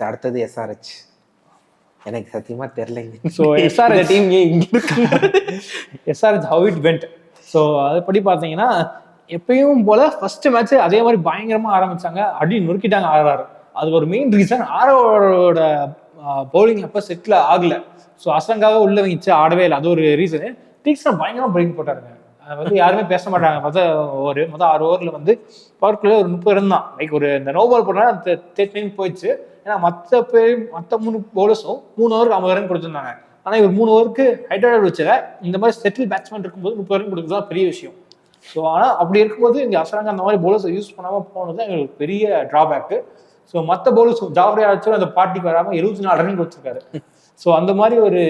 அடுத்தது எஸ்ஆர்ஹெச். எனக்கு சத்தியமா தெரியலைங்க. So SRH team SRH how it went. So அதுபடி பார்த்தீங்கன்னா எப்பயும் போல ஃபர்ஸ்ட் மேட்ச் அதே மாதிரி பயங்கரமா ஆரம்பிச்சாங்க, அடி நொறுக்கிட்டாங்க ஆர்ஆர். அதுக்கு ஒரு மெயின் ரீசன் ஆர்ஆரோட பவுலிங் அப்போ செட்டில் ஆகல. ஸோ அசங்காக உள்ள வச்சு ஆடவே இல்லை, அது ஒரு ரீசனு. டீக்ஸ்னா பயங்கரமா பவுலிங் போட்டாருங்க, வந்து யாருமே பேச மாட்டாங்க. மொதல் 6 ஓவரில் வந்து பவர் பிளே ஒரு 30 ரன் தான். லைக் ஒரு இந்த நோ பால் போனா போயிடுச்சு. ஏன்னா மற்ற 3 பவுலர்ஸும் 3 ஓவருக்கு 50 ரன் கொடுத்துருந்தாங்க. ஆனால் இவர் 3 ஓவருக்கு ஹைட்ராய்டு வச்சல இந்த மாதிரி செட்டில் பேட்ஸ்மேன் இருக்கும்போது 30 ரன் கொடுக்குறது தான் பெரிய விஷயம். ஸோ ஆனால் அப்படி இருக்கும்போது இங்கே அசரங்க அந்த மாதிரி பவுலர்ஸை யூஸ் பண்ணாமல் போனது தான் எங்களுக்கு பெரிய டிராபேக்கு. ஸோ மற்ற பவுலர்ஸ் ஜாஃப்ரி ஆர்ச்சரும் அந்த பார்ட்டிக்கு வராமல் 24 ரன் கொடுத்துருக்காரு. ஸோ அந்த மாதிரி ஒரு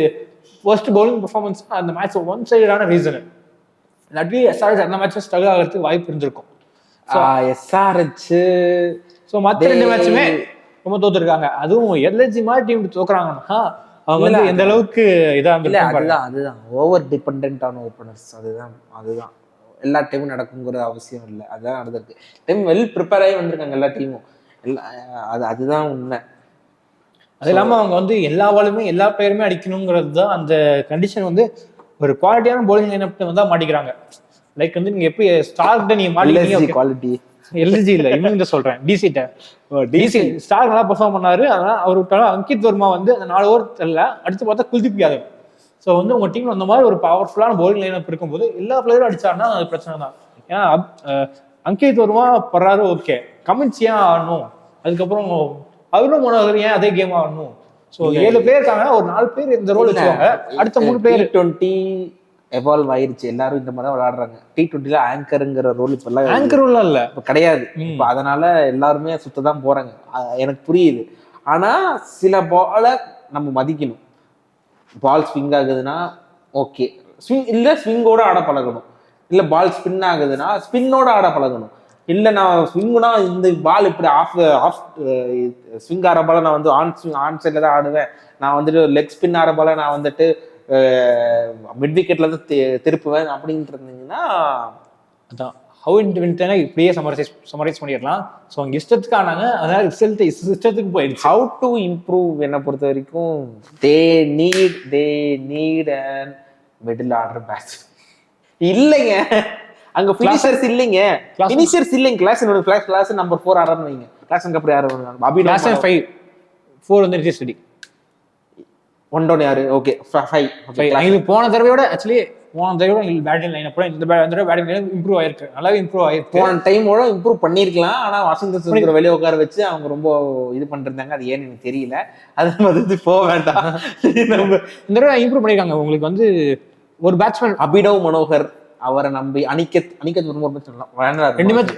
ஃபர்ஸ்ட் பவுலிங் பெர்ஃபார்மன்ஸ் அந்த மேட்ச் ஒன் சைடான ரீசனு. இல்லாட்டி எஸ்ஆர்ஹெச் அந்த மேட்ச் ஸ்ட்ரகிள் ஆகிறதுக்கு வாய்ப்பு இருந்திருக்கும். எஸ்ஆர்ஹெச் ஸோ மற்ற 2 மேட்சுமே ரொம்ப தோத்துருக்காங்க. அதுவும் எல்எஸ்ஜி மாதிரி டீம் தோக்குறாங்கன்னா அவங்க வந்து எந்த அளவுக்கு அதுதான் ஓவர் டிபெண்ட் ஆன் ஓப்பனர்ஸ். அதுதான் எல்லா டைமும் நடக்குங்கிற அவசியம் இல்லை. அதுதான் நடந்திருக்கு. டைம் வெல் ப்ரிப்பேர் ஆகி வந்திருக்காங்க எல்லா டீமும். அதுதான் உண்மை. அது இல்லாமல் அவங்க வந்து எல்லா பாலுமே எல்லா பிளேயருமே அடிக்கணுங்கிறது தான் அந்த கண்டிஷன். வந்து ஒரு குவாலிட்டியான பவுலிங் லைனப் வந்து மாட்டிக்கிறாங்க. லைக் வந்து நீங்க எப்படி ஸ்டார்கிட்ட நீங்க மாட்டிக்கிறீங்க குவாலிட்டி எல்ஜி இல்லை இவங்க சொல்றேன் டிசி ஸ்டார் நல்லா பெர்ஃபார்ம் பண்ணாரு. அதனால் அவர் விட்டாலும் அங்கித் வர்மா வந்து அந்த 4 ஓவர் தெரியல, அடுத்து பார்த்தா குல்தீப் யாதவ். ஸோ வந்து உங்க டீம் அந்த மாதிரி ஒரு பவர்ஃபுல்லான பவுலிங் லைனப் இருக்கும்போது எல்லா பிளேயரும் அடிச்சாருன்னா அது பிரச்சனை தான். ஏன்னா அங்கித் வர்மா படுறாரு, ஓகே, கமின்ஸ் ஏன் ஆடணும், அதுக்கப்புறம் அவரும் மனோகர் ஏன் அதே கேம் ஆடணும். ஸோ 7 பிளேயர் இருக்காங்க, ஒரு 4 பேர் இந்த ரோல் வச்சுவாங்க, அடுத்த 3 பிளேயர். T20 எவால்வ் ஆயிருச்சு, எல்லாரும் இந்த மாதிரி விளையாடுறாங்க. T20ல ஆங்கருங்கிற ரோல் இப்ப எல்லாம் ஆங்கர் ரோல் இல்ல இப்ப கிடையாது. இப்ப அதனால எல்லாருமே சுத்ததான் போறாங்க. எனக்கு புரியுது. ஆனா சில பால நம்ம மதிக்கணும். பால் ஸ்விங் ஆகுதுன்னா ஓகே, ஸ்விங் இல்ல ஸ்விங்கோட ஆட பழகணும். இல்ல பால் ஸ்பின் ஆகுதுன்னா ஸ்பின்னோட ஆட பழகணும். இல்லை நான் ஸ்விங்குனா இந்த பால் இப்படி ஆஃப் ஸ்விங் ஆகிற பால நான் வந்து ஆன் சைடில் தான் ஆடுவேன், நான் வந்துட்டு லெக் ஸ்பின் ஆகிற பால நான் வந்துட்டு மிட் விக்கெட்ல தான் திருப்புவேன் அப்படின்ட்டு இருந்தீங்கன்னா அதான் ஹவு இன்டென்ட்டான இப்படியே சமரைஸ் பண்ணிடலாம். ஸோ அவங்க இஷ்டத்துக்கு ஆனாங்க, அதனால இஷ்டத்துக்கு போயிடுச்சு. ஹவு டு இம்ப்ரூவ் என்னை பொறுத்த வரைக்கும் they need and middle order bats இல்லைங்க. அங்க ஃபினிஷர்ஸ் இல்லைங்க, ஃபினிஷர்ஸ் இல்லைங்க. கிளாஸ் நம்பர் 4 ஆடுறன்னு வைங்க. கிளாஸ் அப்புறம் யாரு வருவாங்க? அபி கிளாஸ் 5 4 வந்து நிதிஷ் ரெட்டி 1 டவுன் யாரு? ஓகே 5. எங்களுக்கு போன தடவையோட ஆக்சுவலி எங்களுக்கு பேட்டிங் லைன் அப்புறம் இந்த தடவை பேட்டிங் லைன் இம்ப்ரூவ் ஆயிருக்கு, நல்லாவே இம்ப்ரூவ் ஆயிருக்கு. போன டைமோட இம்ப்ரூவ் பண்ணிருக்கலாம். ஆனா வாஷிங்டன் சுந்தர் வெளியே உட்கார வச்சு அவங்க ரொம்ப இது பண்ணிருந்தாங்க. அது ஏன்னு எனக்கு தெரியல. அது வந்து போக வேண்டாம். நம்ம இந்த தடவை இம்ப்ரூவ் பண்ணிருக்காங்க. உங்களுக்கு வந்து ஒரு பேட்ஸ்மேன் அபினவ் மனோகர் அவரை நம்பி அனிகத் ரெண்டு மேட்ச்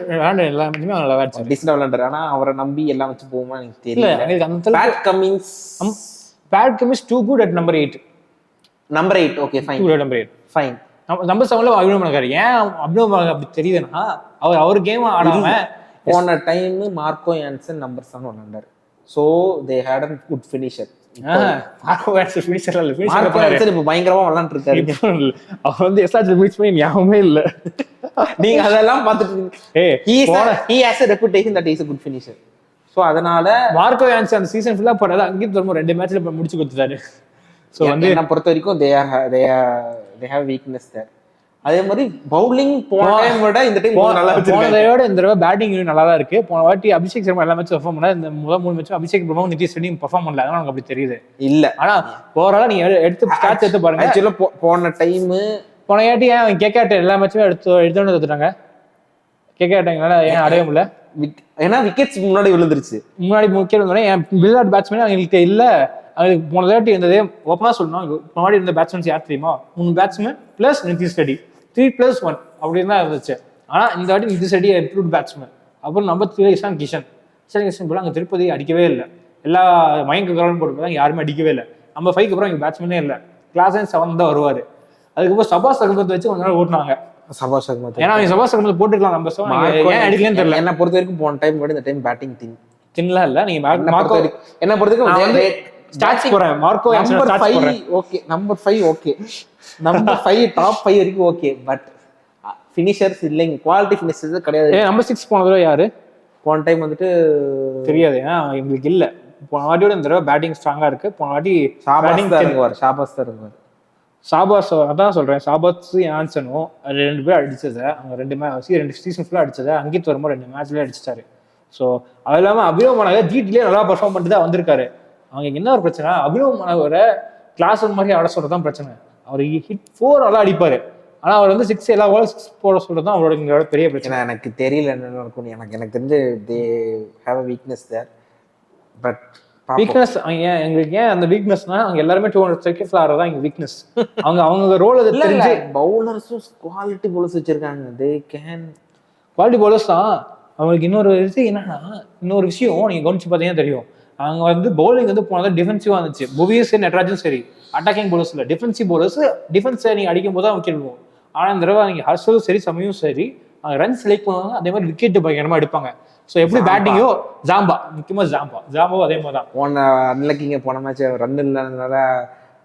எல்லாமே விளையாண்டாரு. ஆனா அவரை நம்பி எல்லாம் வச்சு போகுமா எனக்கு தெரியல. Pat Cummins too good at number 8. Okay fine. Number 8 fine. Number 7ல அபினவ் மனோகர். ஏன் அபினவ் மனோகர் அப்படி தெரியுதுன்னா அவர் கேம் ஆடாம போன டைம் மார்க்கோ யான்சன் நம்பர் 7 விளையாண்டாரு. So they had a good finisher. பயங்கரமா விளையாண்டு இருக்காரு. அவர் வந்து எஸ்ஆர்ஹெச் மிஸ் பண்ணி ஞாபகமே இல்ல. நீங்க அதெல்லாம் பார்த்துட்டு குட் ஃபினிஷர். ஸோ அதனால மார்க்கோ யான்சன் அந்த சீசன் ஃபுல்லா போனது அங்கித் வர்மா 2 மேட்ச்ல முடிச்சு கொடுத்துட்டாரு. ஸோ வந்து என்ன பொறுத்த வரைக்கும் they have weakness there. அதே மாதிரி பவுலிங் போனதை இந்த டைம் நல்லா போனதையோட இந்த தடவை பேட்டிங் நல்லா தான் இருக்கு. போன வாட்டி அபிஷேக் சர்மா எல்லா மேட்சும் பெர்ஃபார்ம் பண்ணா, இந்த முதல் 3 மேட்சும் அபிஷேக் சர்மா நிதிஷ் ரெட்டி பெர்ஃபார்ம் பண்ணல. அதனால நமக்கு அப்படி தெரியுது இல்ல. ஆனா ஓவராலா நீங்க எடுத்து ஸ்டாட்ஸ் எடுத்து பாருங்க. ஆக்சுவலா போன டைம் போன வாட்டி ஏன் கேகேஆர் எல்லா மேட்சுமே எடுத்தோன்னு தோத்துட்டாங்க. கேகேஆர் ஏன் அடைய முடியல? ஏன்னா விக்கெட்ஸ் முன்னாடி விழுந்துருச்சு. முன்னாடி முக்கியம் ஏன் பில்லார்ட் பேட்ஸ்மேன் அவங்களுக்கு இல்ல. அவங்களுக்கு போன வாட்டி இருந்ததே ஓப்பனா சொல்லணும். முன்னாடி இருந்த பேட்ஸ்மேன்ஸ் யார் தெரியுமா? 3 பேட்ஸ்மேன் பிளஸ் நிதிஷ் ரெட்டி 3+1 அப்படின்னு தான் இருந்துச்சு. ஆனா இந்த வாட்டி நிதிஷ் ரெட்டி இம்ப்ரூவ்ட் பேட்ஸ்மேன். அப்புறம் நம்பர் 3 இஷான் கிஷன் போல அங்கே திருப்பதி அடிக்கவே இல்லை. எல்லா மயங்க கரண்ட் போட்டு யாருமே அடிக்கவே இல்லை. நம்பர் 5க்கு அப்புறம் இங்கே பேட்ஸ்மேனே இல்லை. கிளாஸ் 7 தான் வருவாரு. அதுக்கப்புறம் சபாஸ் அகமத் வச்சு கொஞ்ச நாள் ஓட்டினாங்க. சபாஸ் அகமத் ஏன்னா சபாஸ் அகமத் போட்டுக்கலாம். நம்பர் 7 ஏன் அடிக்கலன்னு தெரியல. என்ன பொறுத்த வரைக்கும் போன டைம் இந்த டைம் பேட்டிங் தின்லாம் இல்ல. நீங்க என்ன பொறுத்த வரைக்கும் ஸ்டாட்ஸ் போறேன். Marco number 5 okay, number 5 okay, number 5 top 5 வரைக்கும் ஓகே. பட் ஃபினிஷர்ஸ் இல்லைங்க, குவாலிட்டி ஃபினிஷர்ஸ் கிடையாது. நம்பர் 6 போன தடவை யாரு? போன டைம் வந்துட்டு தெரியாது. எங்களுக்கு இல்ல போன வாட்டியோட இந்த தடவை பேட்டிங் ஸ்ட்ராங்கா இருக்கு. போன வாட்டி ஷாபாஸ் தான் இறங்குவார். சாபாஸ் அதான் சொல்றேன். சாபாஸ் ஆன்சனும் 2 பேர் அடிச்சதை அவங்க 2 சீசன் ஃபுல்லா அடிச்சதை அங்கித் வரும்போது 2 மேட்ச்லயே அடிச்சிட்டாரு. ஸோ அது இல்லாம அபினவ் மனோகர் ஜிடிலேயே நல்லா பெர்ஃபார்ம் பண்ணிட்டு தான் வந்திருக்காரு. அவங்க என்ன ஒரு பிரச்சனை, அபினவ் மனோகரை கிளாஸ் மாதிரி ஆட சொல்றதுதான் பிரச்சனை. அவர் ஹிட் 4 நல்லா அடிப்பாரு, ஆனா அவர் வந்து 6 எல்லா பாலும் 6 போட சொல்றதுதான் அவரோட பெரிய பிரச்சனை. எனக்கு தெரியல என்ன நடக்கும். எனக்கு தெரிஞ்சு they have a weakness there. But weakness எங்களுக்கு ஏன் அந்த வீக்னஸ்னா அவங்க எல்லாருமே 200 செகண்ட்ஸ்ல ஆடுறதா எங்க வீக்னஸ். அவங்க ரோல் அது தெரிஞ்சு பவுலர்ஸும் குவாலிட்டி பவுலர்ஸ் வச்சிருக்காங்க. தே கேன் குவாலிட்டி பவுலர்ஸ் தான். அவங்களுக்கு இன்னொரு என்னன்னா, இன்னொரு விஷயம் நீங்க கவனிச்சு பார்த்தீங்கன்னா தெரியும். அவங்க வந்து பவுலிங் வந்து போனது டிஃபென்சிவா இருந்துச்சு. புவியும் சரி நட்ராஜும் சரி அட்டாக்கிங் பவுலர்ஸ் இல்லை, டிஃபென்சிவ் பவுலர்ஸ். டிஃபென்ஸை நீங்க அடிக்கும் போது தான் விக்கெட் விடுவோம். ஆனால் இந்த தடவை நீங்க ஹர்ஷலும் சரி சமயம் சரி ரன் செலக்ட் பண்ணுவாங்க, அதே மாதிரி விக்கெட் பயங்கரமா எடுப்பாங்க. ஸோ எப்படி பேட்டிங்கோ முக்கியமா ஜாம்பாவும் அதே மாதிரி தான். அன்லக்கிங்க போன மேட்ச் ரன் இல்லாதனால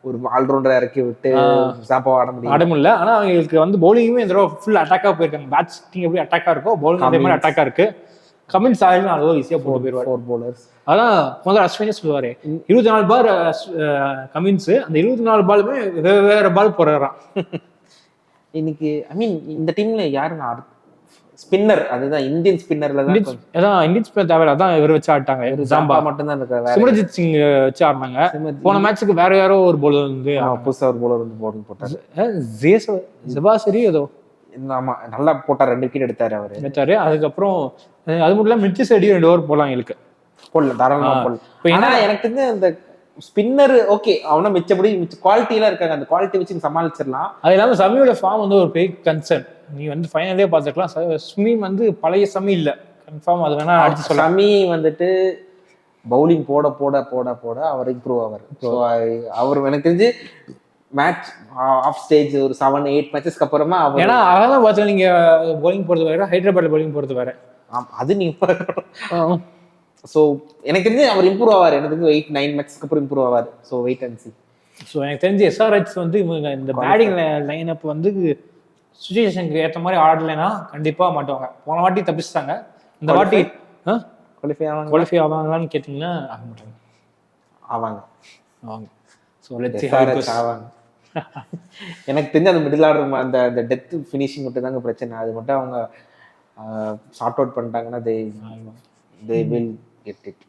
ஒரு ஆல்ரவுண்டர் இறக்கி விட்டு ஜாம்பா ஆட முடியல. ஆனா அவங்களுக்கு வந்து பவுலிங்குமே இந்த தடவை ஃபுல் அட்டாக்கா போயிருக்காங்க. பேட்ஸ்டிங் எப்படி அட்டாக்கா இருக்கோ பவுலிங் அதே மாதிரி அட்டாக்கா இருக்கு. கமின்ஸ் ஆயிலும் அது ஈஸியா போட்டு போயிருவாரு 4 bowlers. அதான் முதல்ல அஸ்வினே சொல்லுவாரு 24 பால் கமின்ஸ், அந்த 24 பாலுமே வேற பால் போடுறான். இன்னைக்கு ஐ மீன் இந்த டீம்ல யாருங்க ஸ்பின்னர், அதுதான் இந்தியன் ஸ்பின்னர்ல தான் அதான் இந்தியன் ஸ்பின்னர் தேவை, அதான் இவர் வச்சு ஆட்டாங்க. ஜாம்பா மட்டும் தான் இருக்காரு. சிம்ரஜித் சிங் வச்சு ஆடினாங்க. போன மேட்சுக்கு வேற யாரோ ஒரு பவுலர் வந்து புதுசா ஒரு பவுலர் வந்து போட்டாரு. ஜபாசரி ஏதோ ஆமா நல்லா போட்டார், 2 விக்கெட் எடுத்தாரு. அதுக்கப்புறம் அது மட்டும் இல்லாம மிர்ச்சி செடி 2 ஓவர் போடலாம் எங்களுக்கு போடல, தாராளமா போடல. இப்போ ஏன்னா எனக்கு தெரிஞ்ச அந்த ஸ்பின்னர் ஓகே அவனா மிச்சபடி குவாலிட்டியெல்லாம் இருக்காங்க, அந்த குவாலிட்டி வச்சு சமாளிச்சிடலாம். அது இல்லாமல் சமியோட ஃபார்ம் வந்து ஒரு பெரிய கன்சர்ன். நீ வந்து ஃபைனலே பார்த்துக்கலாம். ஸ்மீம் வந்து பழைய சமி இல்லை, கன்ஃபார்ம் அது வேணா அடிச்சு சொல்ல. சமி வந்துட்டு பவுலிங் போட போட போட போட அவர் இம்ப்ரூவ் ஆவார். ஸோ அவர் எனக்கு தெரிஞ்சு மேட்ச் ஆஃப் ஸ்டேஜ் ஒரு 7-8 மேட்சஸ்க்கு அப்புறமா அவர், ஏன்னா அதெல்லாம் பார்த்தா நீங்க பவுலிங் போறது வேற, ஹைதராபாத்ல பவுலிங் போறது வேற. அது நீங்க ஸோ எனக்கு தெரிஞ்சு அவர் இம்ப்ரூவ் ஆவார். எனக்கு தெரிஞ்சு 8-9 மேட்ச்க்கு அப்புறம் இம்ப்ரூவ் ஆவார். So wait and see. So எனக்கு தெரிஞ்சு எஸ்ஆர்ஹெச் வந்து இவங்க இந்த பேட்டிங் லைன் அப் வந்து சுச்சுவேஷனுக்கு ஏற்ற மாதிரி ஆடலைன்னா கண்டிப்பா மாட்டுவாங்க. போன வாட்டி தப்பிச்சிட்டாங்க, இந்த வாட்டி குவாலிஃபை ஆவாங்களான்னு கேட்டிங்கன்னா ஆக மாட்டாங்க. ஆவாங்க. ஸோ லெட்ஸ் ஆவாங்க. எனக்கு தெரிஞ்ச அந்த மிடில் ஆர்டர் அந்த டெத் ஃபினிஷிங் மட்டும் தாங்க பிரச்சனை. அது மட்டும் அவங்க சார்ட் அவுட் பண்ணிட்டாங்கன்னா they will get it.